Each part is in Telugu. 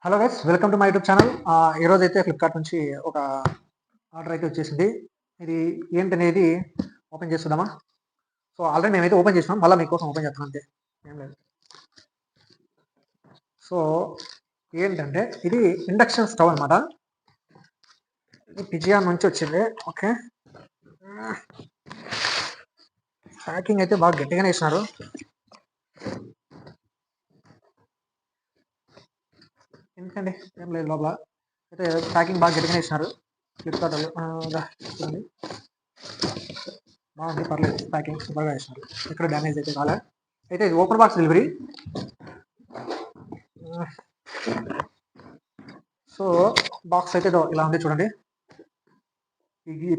Hello guys, welcome to my YouTube channel. ఈరోజు అయితే ఫ్లిప్కార్ట్ నుంచి ఒక ఆర్డర్ అయితే వచ్చేసింది. ఇది ఏంటనేది ఓపెన్ చేస్తుందామా? సో ఆల్రెడీ మేమైతే ఓపెన్ చేసినాం, మళ్ళీ మీకోసం ఓపెన్ చేస్తాం అంతే, ఏం లేదు. సో ఏంటంటే ఇది ఇండక్షన్ స్టవ్ అనమాట. ఇది పిజియాన్ నుంచి వచ్చింది. ఓకే, ప్యాకింగ్ అయితే బాగా గట్టిగానే ఇచ్చినారు. ఎందుకండి ఏం లేదు, లోపల అయితే ప్యాకింగ్ బాగా గట్టిగానే ఇచ్చినారు ఫ్లిప్కార్ట్ వాళ్ళు. చూడండి, బాగుంది, పర్లేదు, ప్యాకింగ్ సూపర్గా ఇచ్చినారు, ఎక్కడ డ్యామేజ్ అయితే కాలే. అయితే ఇది open box delivery. So box అయితే ఇలా ఉంది చూడండి.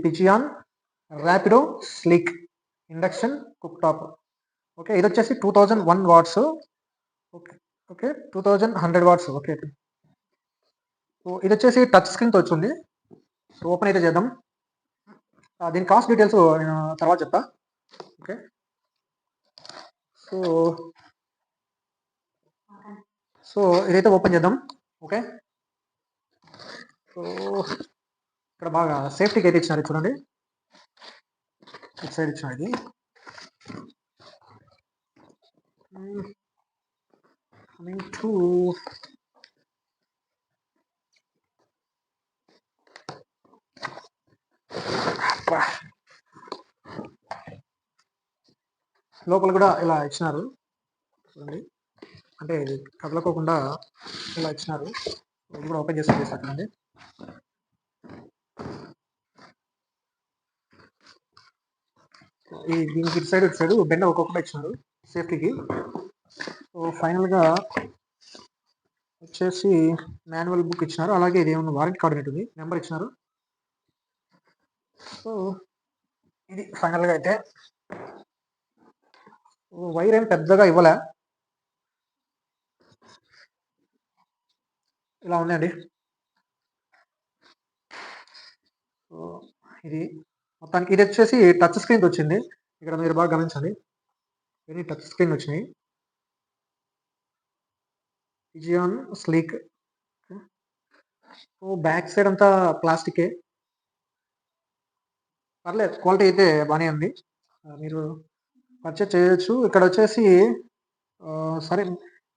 Pigeon Rapido sleek induction cook top. Okay, ఇది వచ్చేసి 2001 watts. Okay okay 2100 watts. Okay, so ఇది వచ్చేసి టచ్ స్క్రీన్తో వచ్చింది. సో ఓపెన్ అయితే చేద్దాం. దీని కాస్ట్ డీటెయిల్స్ నేను తర్వాత చెప్తా. ఓకే, సో సో ఇదైతే ఓపెన్ చేద్దాం. ఓకే, సో ఇక్కడ బాగా సేఫ్టీకి అయితే ఇచ్చినారు చూడండి, ఇటు సైడ్ ఇచ్చినారు. ఇది కమింగ్ టు లోపల కూడా ఇలా ఇచ్చినారు చూడండి, అంటే ఇది కదలకోకుండా ఇలా ఇచ్చినారు. ఇది కూడా ఓపెన్ చేసి చూడండి. ఈ దీనికి ఇటు సైడ్ బెండ ఒక్కొక్కటి ఇచ్చినారు సేఫ్టీకి. సో ఫైనల్గా వచ్చేసి మాన్యువల్ బుక్ ఇచ్చినారు, అలాగే ఇది ఏమన్నా వారంటీ కార్డు ఉంటుంది, నెంబర్ ఇచ్చినారు. సో ఇది ఫైనల్గా అయితే వైర్ ఏం పెద్దగా ఇవ్వలే, ఇలా ఉందండి. సో ఇది మొత్తానికి ఇది వచ్చేసి టచ్ స్క్రీన్ వచ్చింది. ఇక్కడ మీరు బాగా గమనించండి, ఇది టచ్ స్క్రీన్ వచ్చినాయి. Pigeon sleek. So back side అంతా ప్లాస్టికే, పర్లేదు, క్వాలిటీ అయితే బాగానే ఉంది, మీరు పర్చేస్ చేయొచ్చు. ఇక్కడ వచ్చేసి సరే,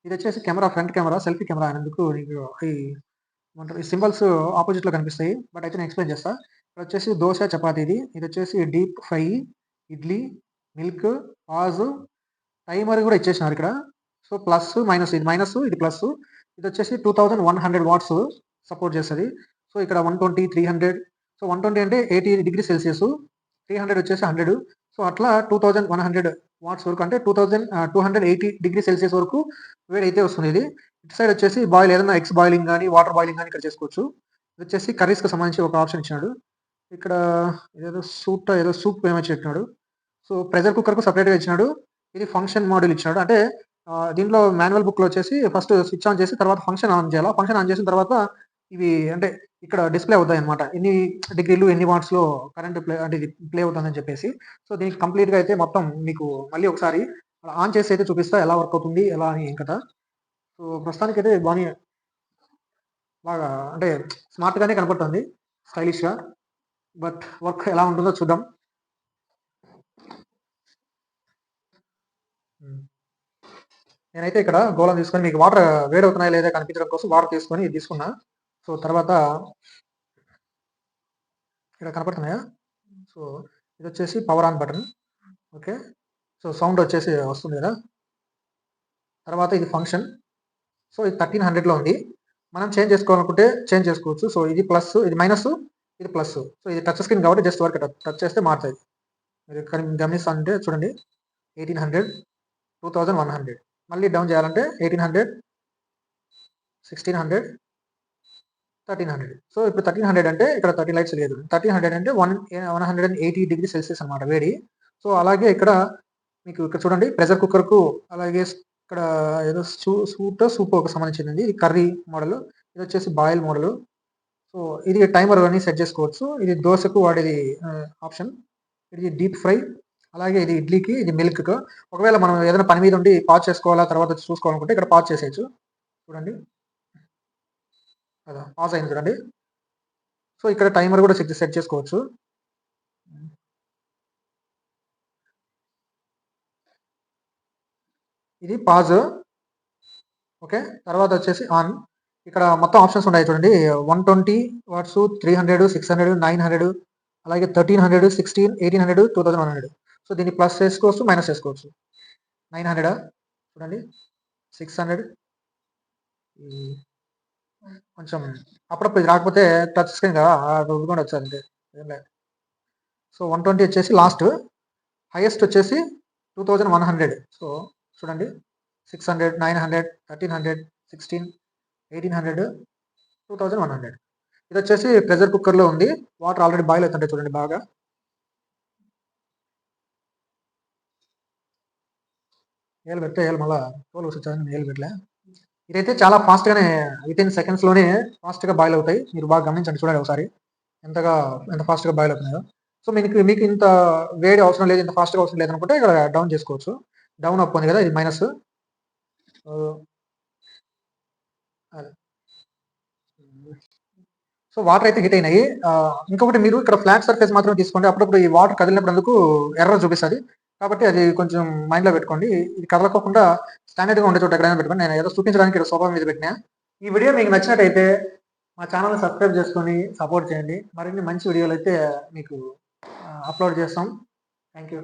ఇది వచ్చేసి camera, front camera, selfie camera అనేందుకు నీకు ఈ సింబల్స్ ఆపోజిట్లో కనిపిస్తాయి, బట్ అయితే నేను ఎక్స్ప్లెయిన్ చేస్తా. ఇక్కడ వచ్చేసి దోశ చపాతి, ఇది వచ్చేసి deep fry, idli, milk, pause, timer కూడా ఇచ్చేసినారు ఇక్కడ. సో ప్లస్ మైనస్, ఇది మైనస్, ఇది ప్లస్. ఇది వచ్చేసి 2100 వాట్స్ సపోర్ట్ చేస్తుంది. సో ఇక్కడ 120, 300. సో 120 అంటే 80°C, 300 వచ్చేసి 100. సో అట్లా 2100 వాట్స్ వరకు, అంటే 2280°C వరకు వేడి అయితే వస్తుంది. ఇది ఇటు సైడ్ వచ్చేసి బాయిల్, ఏదైనా ఎగ్స్ బాయిలింగ్ కానీ వాటర్ బాయిలింగ్ కానీ ఇక్కడ చేసుకోవచ్చు. ఇది వచ్చేసి కర్రీస్కి సంబంధించి ఒక ఆప్షన్ ఇచ్చినాడు. ఇక్కడ ఏదో సూప్ ఏమైనా చెప్పినాడు. సో ప్రెషర్ కుక్కర్కు సపరేట్గా ఇచ్చినాడు. ఇది ఫంక్షన్ మోడల్ ఇచ్చినాడు, అంటే దీంట్లో మాన్యువల్ బుక్లో వచ్చేసి ఫస్ట్ స్విచ్ ఆన్ చేసి తర్వాత ఫంక్షన్ ఆన్ చేయాలి. ఫంక్షన్ ఆన్ చేసిన తర్వాత ఇవి అంటే ఇక్కడ డిస్ప్లే అవుతాయి అనమాట, ఎన్ని డిగ్రీలు ఎన్ని వాట్స్లో కరెంట్ అంటే ఇది ప్లే అవుతుందని చెప్పేసి. సో దీనికి కంప్లీట్గా అయితే మొత్తం మీకు మళ్ళీ ఒకసారి ఆన్ చేసి అయితే చూపిస్తా, ఎలా వర్క్ అవుతుంది ఎలా అని ఏం కదా. సో ప్రస్తుతానికి అయితే బాగా అంటే స్మార్ట్గానే కనపడుతుంది, స్టైలిష్గా. బట్ వర్క్ ఎలా ఉంటుందో చూద్దాం. నేనైతే ఇక్కడ గోళం తీసుకొని మీకు వాటర్ వేడవుతున్నాయా లేదా కనిపించడం కోసం వాటర్ తీసుకొని తీసుకున్నా. సో తర్వాత ఇక్కడ కనపడుతున్నాయా? సో ఇది వచ్చేసి power on button. Okay, so sound వచ్చేసి వస్తుంది కదా. తర్వాత ఇది ఫంక్షన్. సో ఇది 1300లో ఉంది, మనం చేంజ్ చేసుకోవాలనుకుంటే చేంజ్ చేసుకోవచ్చు. సో ఇది ప్లస్, ఇది మైనస్, ఇది ప్లస్. సో ఇది టచ్ స్క్రీన్ కాబట్టి జస్ట్ వరకు టచ్ చేస్తే మారుతుంది. మీరు గమనిస్తుంటే చూడండి, 1800, 2100. మళ్ళీ డౌన్ చేయాలంటే 1800, 1600, 1300. సో ఇప్పుడు 1300 అంటే ఇక్కడ 30 లైట్స్ లేదు, 1300 అంటే 180°C అనమాట వేడి. సో అలాగే ఇక్కడ మీకు ఇక్కడ చూడండి, ప్రెషర్ కుక్కర్కు, అలాగే ఇక్కడ ఏదో సూప్కి సంబంధించింది. ఇది కర్రీ మోడల్, ఇది వచ్చేసి బాయిల్ మోడల్. సో ఇది టైమర్ అని సెట్ చేసుకోవచ్చు. ఇది దోశకు వాడేది ఆప్షన్. ఇది డీప్ ఫ్రై, అలాగే ఇది ఇడ్లీకి, ఇది మిల్క్. ఒకవేళ మనం ఏదైనా పని మీద ఉండి పాజ్ చేసుకోవాలా తర్వాత చూసుకోవాలనుకుంటే ఇక్కడ పాజ్ చేసేయచ్చు. చూడండి, కదా పాజ్ అయింది చూడండి. సో ఇక్కడ టైమర్ కూడా సెట్ చేసుకోవచ్చు. ఇది పాజ్. ఓకే, తర్వాత వచ్చేసి ఆన్. ఇక్కడ మొత్తం ఆప్షన్స్ ఉన్నాయి చూడండి. 120 వాట్స్, 300, 600, 900, అలాగే 1300, 16, 1800, 2100. సో దీన్ని ప్లస్ చేసుకోవచ్చు, మైనస్ చేసుకోవచ్చు. 900 చూడండి, 600. కొంచెం అప్పుడప్పుడు ఇది రాకపోతే టచ్ స్క్రీన్ కదా, రుద్దుకొని వచ్చారు అంతే, ఏం లేదు. సో 120 వచ్చేసి లాస్ట్. హైయెస్ట్ వచ్చేసి 2100. సో చూడండి, 600, 900, 1300, 16, 1800, 2100. ఇది వచ్చేసి ప్రెషర్ కుక్కర్లో ఉంది. వాటర్ ఆల్రెడీ బాయిల్ అవుతుంటాయి చూడండి బాగా. ఏలు పెడితే ఏలు మళ్ళీ తోలు వచ్చి ఏలు పెట్టలే. ఇదైతే చాలా ఫాస్ట్గానే వితిన్ సెకండ్స్లోనే ఫాస్ట్గా బాయిల్ అవుతాయి. మీరు బాగా గమనించండి, చూడండి ఒకసారి ఎంత ఫాస్ట్గా బాయిల్ అవుతున్నాయో. సో మీకు ఇంత వేడి అవసరం లేదు, ఇంత ఫాస్ట్గా అవసరం లేదనుకుంటే ఇక్కడ డౌన్ చేసుకోవచ్చు. డౌన్ అప్ ఉంది కదా, ఇది మైనస్. సో వాటర్ అయితే హీట్ అయినాయి. ఇంకొకటి, మీరు ఇక్కడ ఫ్లాట్ సర్ఫేస్ మాత్రం తీసుకోండి. అప్పుడప్పుడు ఈ వాటర్ కదిలినప్పుడు ఎర్రర్ చూపిస్తుంది. కాబట్టి అది కొంచెం మైండ్లో పెట్టుకోండి. ఇది కదలకోకుండా స్టాండర్డ్గా ఉండే చోట ఎక్కడైనా పెట్టుకోండి. నేను ఏదో చూపించడానికి ఇక్కడ సోఫా మీద పెట్టినా. ఈ వీడియో మీకు నచ్చినట్టయితే మా ఛానల్ని సబ్స్క్రైబ్ చేసుకొని సపోర్ట్ చేయండి. మరిన్ని మంచి వీడియోలు అయితే మీకు అప్లోడ్ చేస్తాం. Thank you.